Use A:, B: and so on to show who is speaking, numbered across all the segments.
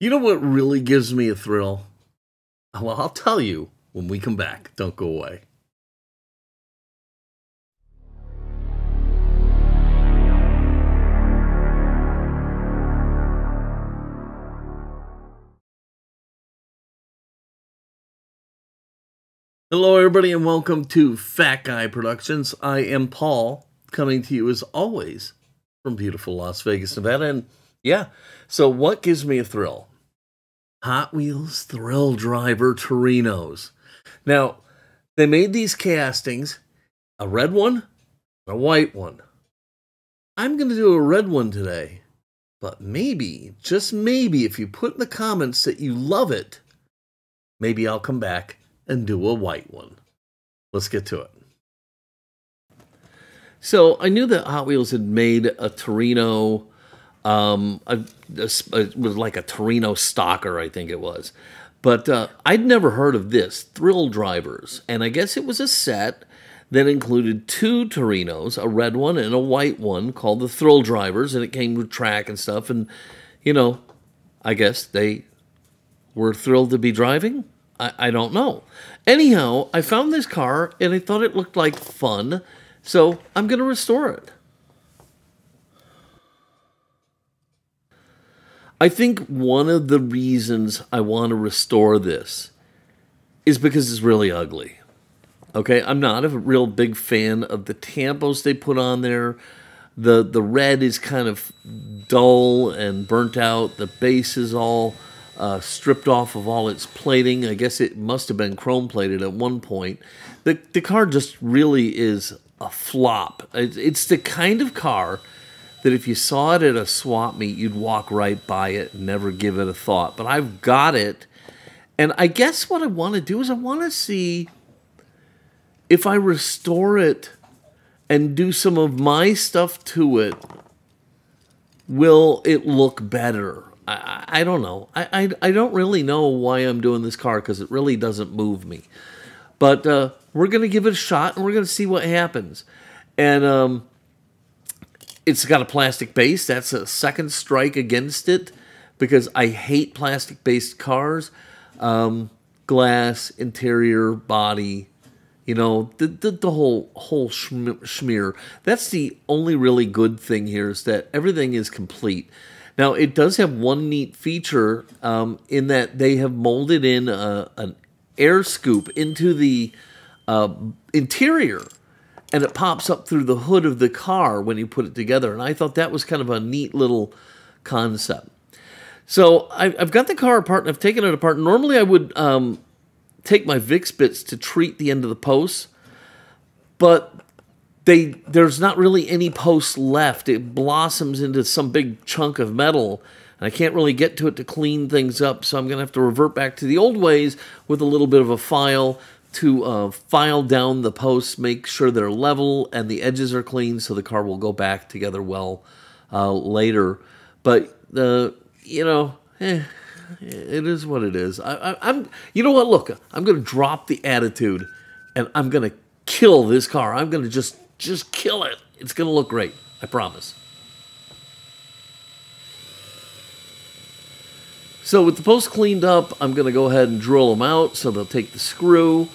A: You know what really gives me a thrill? Well, I'll tell you when we come back. Don't go away. Hello, everybody, and welcome to Fat Guy Productions. I am Paul, coming to you as always from beautiful Las Vegas, Nevada. And yeah, so what gives me a thrill? Hot Wheels Thrill Driver Torinos. Now, they made these castings, a red one and a white one. I'm going to do a red one today, but maybe, just maybe, if you put in the comments that you love it, maybe I'll come back and do a white one. Let's get to it. So I knew that Hot Wheels had made a Torino, it was like a Torino Stalker, I think it was. But I'd never heard of this, Thrill Drivers. And I guess it was a set that included two Torinos, a red one and a white one, called the Thrill Drivers. And it came with track and stuff. And, you know, I guess they were thrilled to be driving. I don't know. Anyhow, I found this car, and I thought it looked like fun, so I'm going to restore it. I think one of the reasons I want to restore this is because it's really ugly. Okay, I'm not a real big fan of the tampos they put on there. The red is kind of dull and burnt out. The base is all stripped off of all its plating. I guess it must have been chrome plated at one point. The car just really is a flop. It's the kind of car that if you saw it at a swap meet, you'd walk right by it and never give it a thought. But I've got it, and I guess what I want to do is I want to see if I restore it and do some of my stuff to it, will it look better? I don't know. I don't really know why I'm doing this car because it really doesn't move me. But we're going to give it a shot, and we're going to see what happens. And it's got a plastic base. That's a second strike against it because I hate plastic-based cars. Glass, interior, body, you know, the whole schmear. That's the only really good thing here is that everything is complete. Now, it does have one neat feature in that they have molded in an air scoop into the interior, and it pops up through the hood of the car when you put it together. And I thought that was kind of a neat little concept. So I've got the car apart, and I've taken it apart. Normally, I would take my Vix Bits to treat the end of the posts, but there's not really any posts left. It blossoms into some big chunk of metal, and I can't really get to it to clean things up, so I'm going to have to revert back to the old ways with a little bit of a file to file down the posts, make sure they're level and the edges are clean so the car will go back together well later. But, you know, it is what it is. You know what? Look, I'm going to drop the attitude, and I'm going to kill this car. I'm going to just kill it. It's going to look great. I promise. So with the posts cleaned up, I'm going to go ahead and drill them out so they'll take the screw.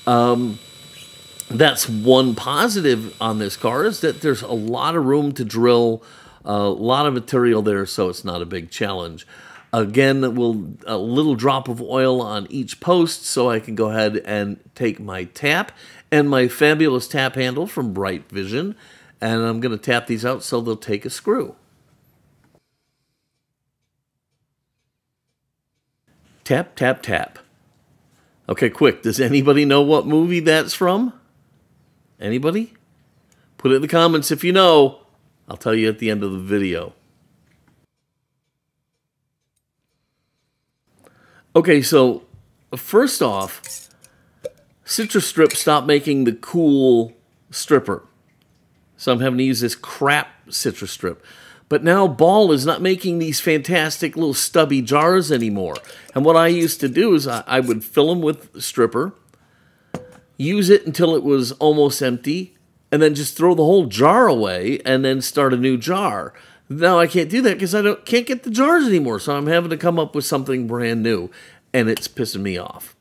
A: That's one positive on this car is that there's a lot of room to drill, a lot of material there, so it's not a big challenge. Again, a little drop of oil on each post so I can go ahead and take my tap and my fabulous tap handle from Brightvision, and I'm going to tap these out so they'll take a screw. Tap, tap, tap. Okay, quick. Does anybody know what movie that's from? Anybody? Put it in the comments if you know. I'll tell you at the end of the video. Okay, so first off, Citrus Strip stopped making the cool stripper. So I'm having to use this crap Citrus Strip. But now Ball is not making these fantastic little stubby jars anymore. And what I used to do is I would fill them with stripper, use it until it was almost empty, and then just throw the whole jar away and then start a new jar. Now I can't do that because can't get the jars anymore, so I'm having to come up with something brand new, and it's pissing me off.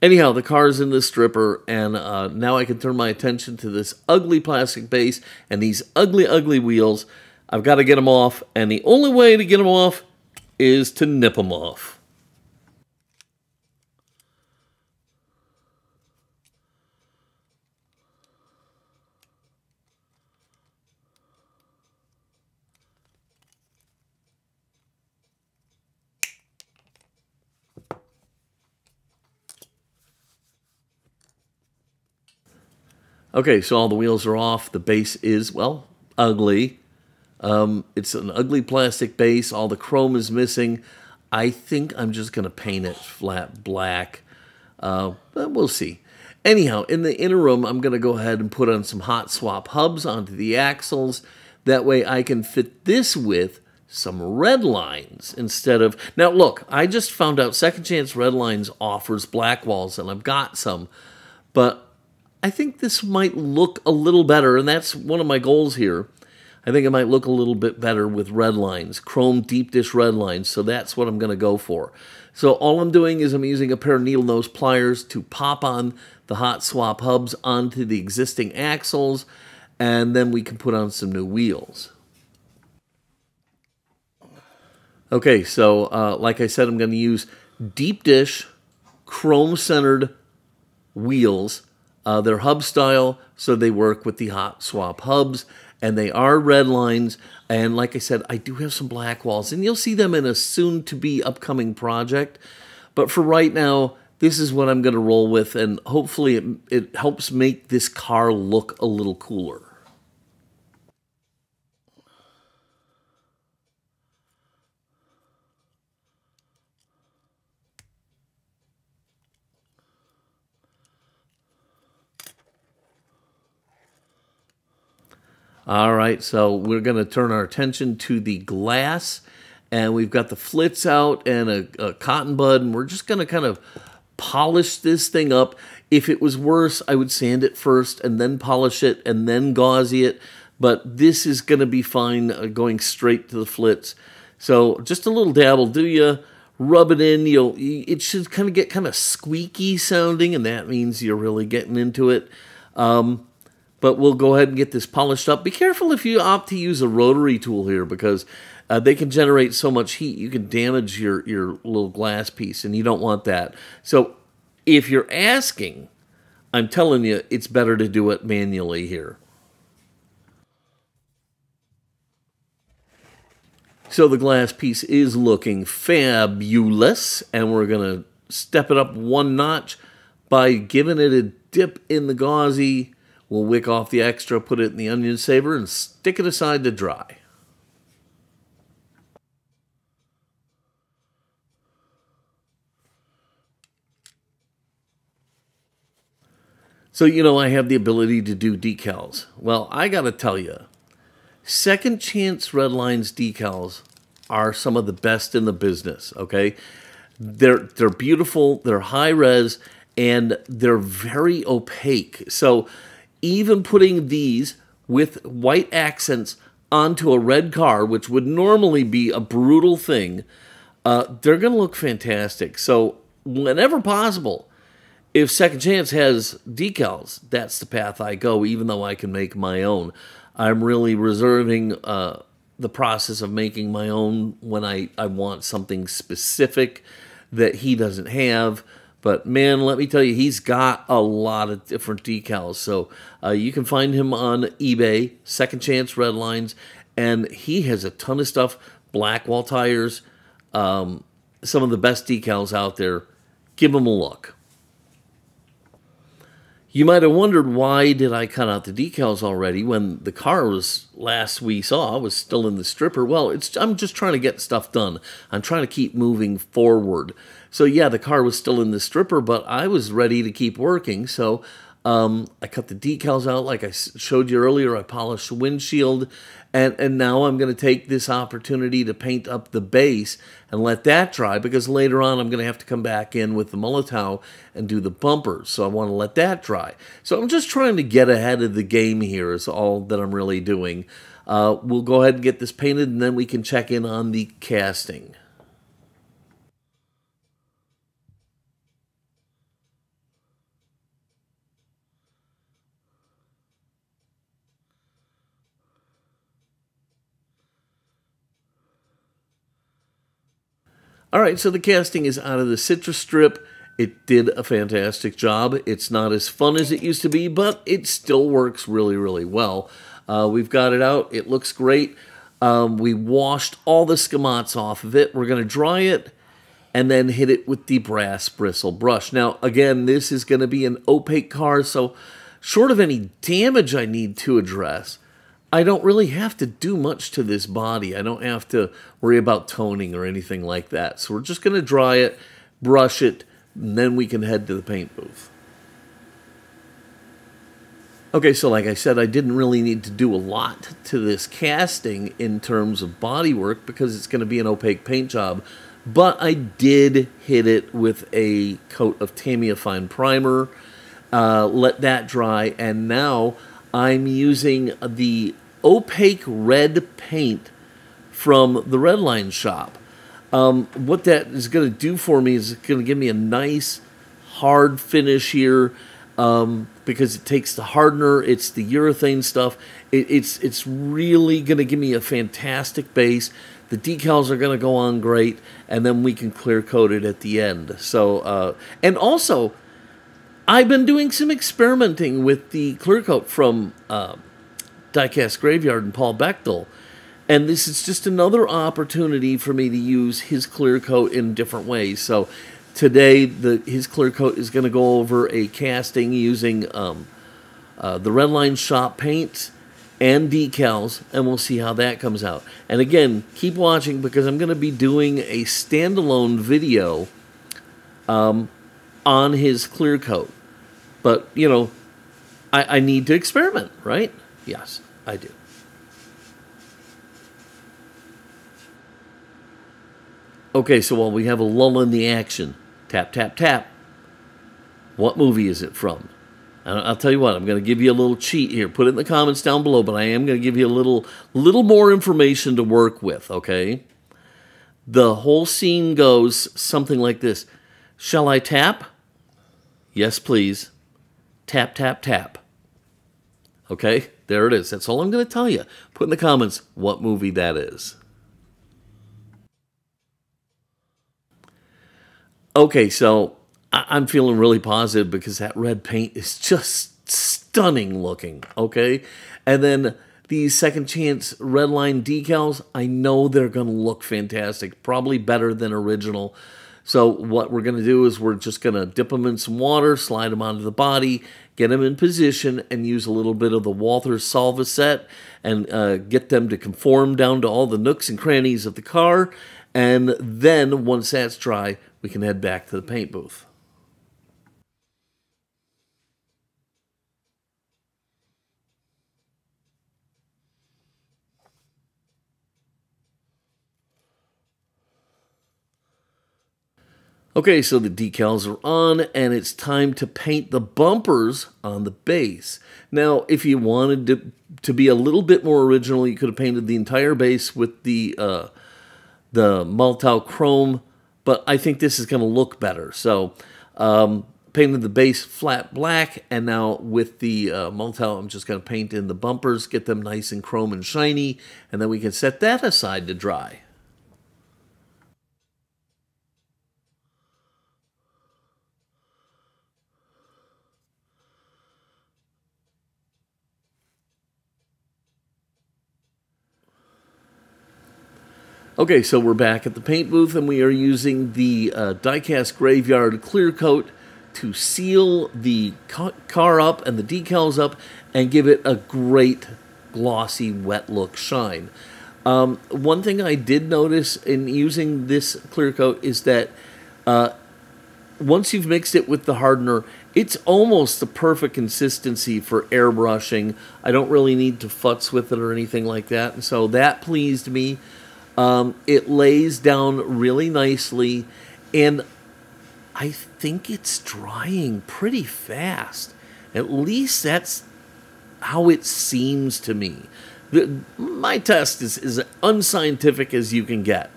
A: Anyhow, the car's in the stripper, and now I can turn my attention to this ugly plastic base and these ugly, ugly wheels. I've got to get them off, and the only way to get them off is to nip them off. Okay, so all the wheels are off. The base is, well, ugly. It's an ugly plastic base. All the chrome is missing. I think I'm just going to paint it flat black. But we'll see. Anyhow, in the interim, I'm going to go ahead and put on some hot swap hubs onto the axles. That way I can fit this with some Redlines instead of... Now, look, I just found out Second Chance Redlines offers black walls, and I've got some. But I think this might look a little better, and that's one of my goals here. I think it might look a little bit better with Redlines, chrome deep dish Redlines, so that's what I'm going to go for. So all I'm doing is I'm using a pair of needle nose pliers to pop on the hot swap hubs onto the existing axles, and then we can put on some new wheels. Okay, so like I said, I'm going to use deep dish chrome-centered wheels. They're hub style, so they work with the hot swap hubs, and they are Redlines. And like I said, I do have some black walls, and you'll see them in a soon-to-be upcoming project. But for right now, this is what I'm going to roll with, and hopefully it helps make this car look a little cooler. All right, so we're going to turn our attention to the glass, and we've got the Flitz out and a cotton bud, and we're just going to kind of polish this thing up. If it was worse, I would sand it first and then polish it and then gauzy it, but this is going to be fine going straight to the Flitz. So just a little dab will do you. Rub it in. It should kind of get kind of squeaky sounding, and that means you're really getting into it. But we'll go ahead and get this polished up. Be careful if you opt to use a rotary tool here, because they can generate so much heat. You can damage your little glass piece, and you don't want that. So if you're asking, I'm telling you, it's better to do it manually here. So the glass piece is looking fabulous, and we're going to step it up one notch by giving it a dip in the gauzy. We'll wick off the extra, put it in the onion saver, and stick it aside to dry. So, you know, I have the ability to do decals. Well, I got to tell you, Second Chance Redlines decals are some of the best in the business, okay? They're beautiful, they're high res, and they're very opaque. So even putting these with white accents onto a red car, which would normally be a brutal thing, they're going to look fantastic. So whenever possible, if Second Chance has decals, that's the path I go, even though I can make my own. I'm really reserving the process of making my own when I want something specific that he doesn't have. But man, let me tell you, he's got a lot of different decals. So you can find him on eBay, Second Chance Redlines, and he has a ton of stuff, black wall tires, some of the best decals out there. Give him a look. You might have wondered, why did I cut out the decals already when the car was, last we saw, was still in the stripper? Well, I'm just trying to get stuff done. I'm trying to keep moving forward. So yeah, the car was still in the stripper, but I was ready to keep working. So I cut the decals out like I showed you earlier. I polished the windshield, and now I'm going to take this opportunity to paint up the base and let that dry, because later on I'm going to have to come back in with the Molotow and do the bumpers. So I want to let that dry. So I'm just trying to get ahead of the game here is all that I'm really doing. We'll go ahead and get this painted, and then we can check in on the casting. All right, so the casting is out of the citrus strip. It did a fantastic job. It's not as fun as it used to be, but it still works really, really well. We've got it out. It looks great. We washed all the scamots off of it. We're going to dry it and then hit it with the brass bristle brush. Now, again, this is going to be an opaque car, so short of any damage I need to address, I don't really have to do much to this body. I don't have to worry about toning or anything like that. So we're just going to dry it, brush it, and then we can head to the paint booth. Okay, so like I said, I didn't really need to do a lot to this casting in terms of body work because it's going to be an opaque paint job. But I did hit it with a coat of Tamiya Fine Primer, let that dry, and now I'm using the opaque red paint from the Redline Shop. What that is going to do for me is going to give me a nice hard finish here because it takes the hardener, it's the urethane stuff. It's really going to give me a fantastic base. The decals are going to go on great, and then we can clear coat it at the end. So, and also, I've been doing some experimenting with the clear coat from Diecast Graveyard and Paul Bechtel, and this is just another opportunity for me to use his clear coat in different ways. So today his clear coat is going to go over a casting using the Redline Shop paint and decals, and we'll see how that comes out. And again, keep watching because I'm going to be doing a standalone video on his clear coat. But, you know, I need to experiment, right? Yes, I do. Okay, so while we have a lull in the action, tap, tap, tap. What movie is it from? I'll tell you what, I'm going to give you a little cheat here. Put it in the comments down below, but I am going to give you a little more information to work with, okay? The whole scene goes something like this. Shall I tap? Yes, please. Tap, tap, tap. Okay, there it is. That's all I'm going to tell you. Put in the comments what movie that is. Okay, so I'm feeling really positive because that red paint is just stunning looking, okay? And then these Second Chance Redline decals, I know they're going to look fantastic, probably better than original. So what we're going to do is we're just going to dip them in some water, slide them onto the body, get them in position, and use a little bit of the Walther Solvaset and get them to conform down to all the nooks and crannies of the car. And then once that's dry, we can head back to the paint booth. Okay, so the decals are on, and it's time to paint the bumpers on the base. Now, if you wanted to be a little bit more original, you could have painted the entire base with the Maltau Chrome, but I think this is going to look better. So, painted the base flat black, and now with the Maltau, I'm just going to paint in the bumpers, get them nice and chrome and shiny, and then we can set that aside to dry. Okay, so we're back at the paint booth, and we are using the Diecast Graveyard Clear Coat to seal the car up and the decals up and give it a great glossy, wet look shine. One thing I did notice in using this clear coat is that once you've mixed it with the hardener, it's almost the perfect consistency for airbrushing. I don't really need to futz with it or anything like that, and so that pleased me. It lays down really nicely, and I think it's drying pretty fast. At least that's how it seems to me. My test is as unscientific as you can get.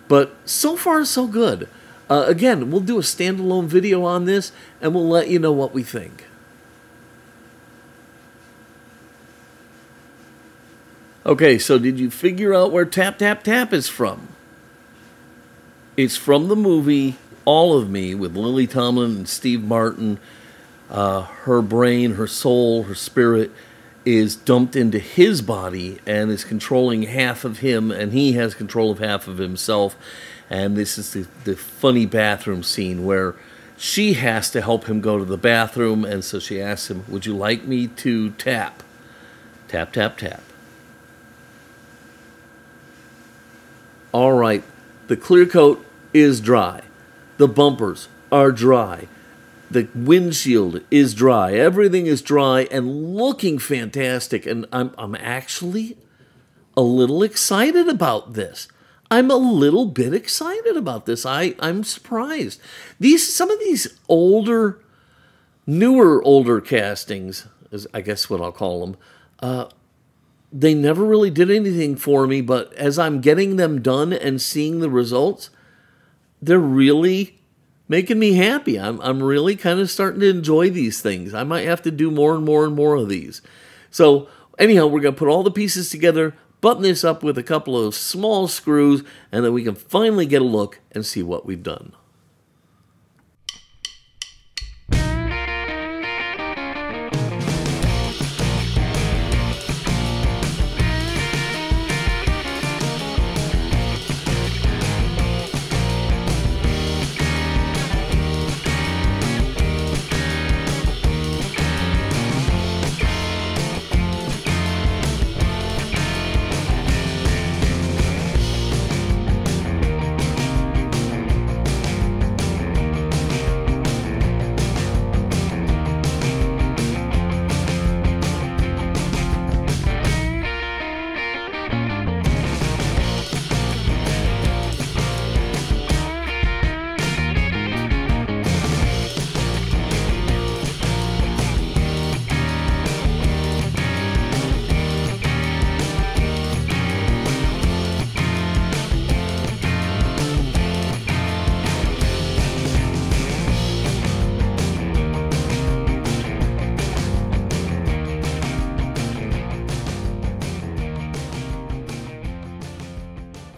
A: But so far, so good. Again, we'll do a standalone video on this, and we'll let you know what we think. Okay, so did you figure out where Tap Tap Tap is from? It's from the movie All of Me with Lily Tomlin and Steve Martin. Her brain, her soul, her spirit is dumped into his body and is controlling half of him, and he has control of half of himself. And this is the funny bathroom scene where she has to help him go to the bathroom, and so she asks him, would you like me to tap? Tap, tap, tap. All right, the clear coat is dry. The bumpers are dry. The windshield is dry. Everything is dry and looking fantastic. And I'm actually a little excited about this. I'm a little bit excited about this. I'm surprised. Some of these newer older castings, is I guess what I'll call them, they never really did anything for me, but as I'm getting them done and seeing the results, they're really making me happy. I'm really kind of starting to enjoy these things. I might have to do more and more and more of these. So anyhow, we're going to put all the pieces together, button this up with a couple of small screws, and then we can finally get a look and see what we've done.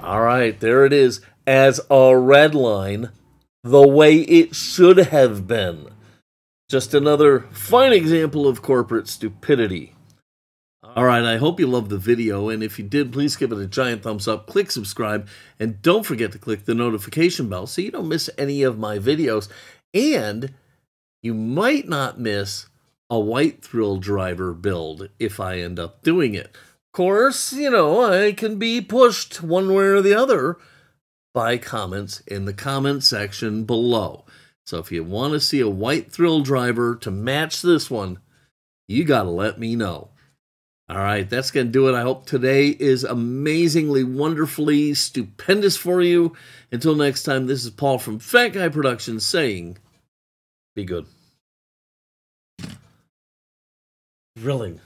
A: All right, there it is, as a Redline, the way it should have been. Just another fine example of corporate stupidity. All right, I hope you loved the video, and if you did, please give it a giant thumbs up, click subscribe, and don't forget to click the notification bell so you don't miss any of my videos. And you might not miss a white thrill driver build if I end up doing it. Of course, you know, I can be pushed one way or the other by comments in the comment section below. So if you want to see a white thrill driver to match this one, you got to let me know. All right, that's going to do it. I hope today is amazingly, wonderfully stupendous for you. Until next time, this is Paul from Fat Guy Productions saying, be good. Drilling.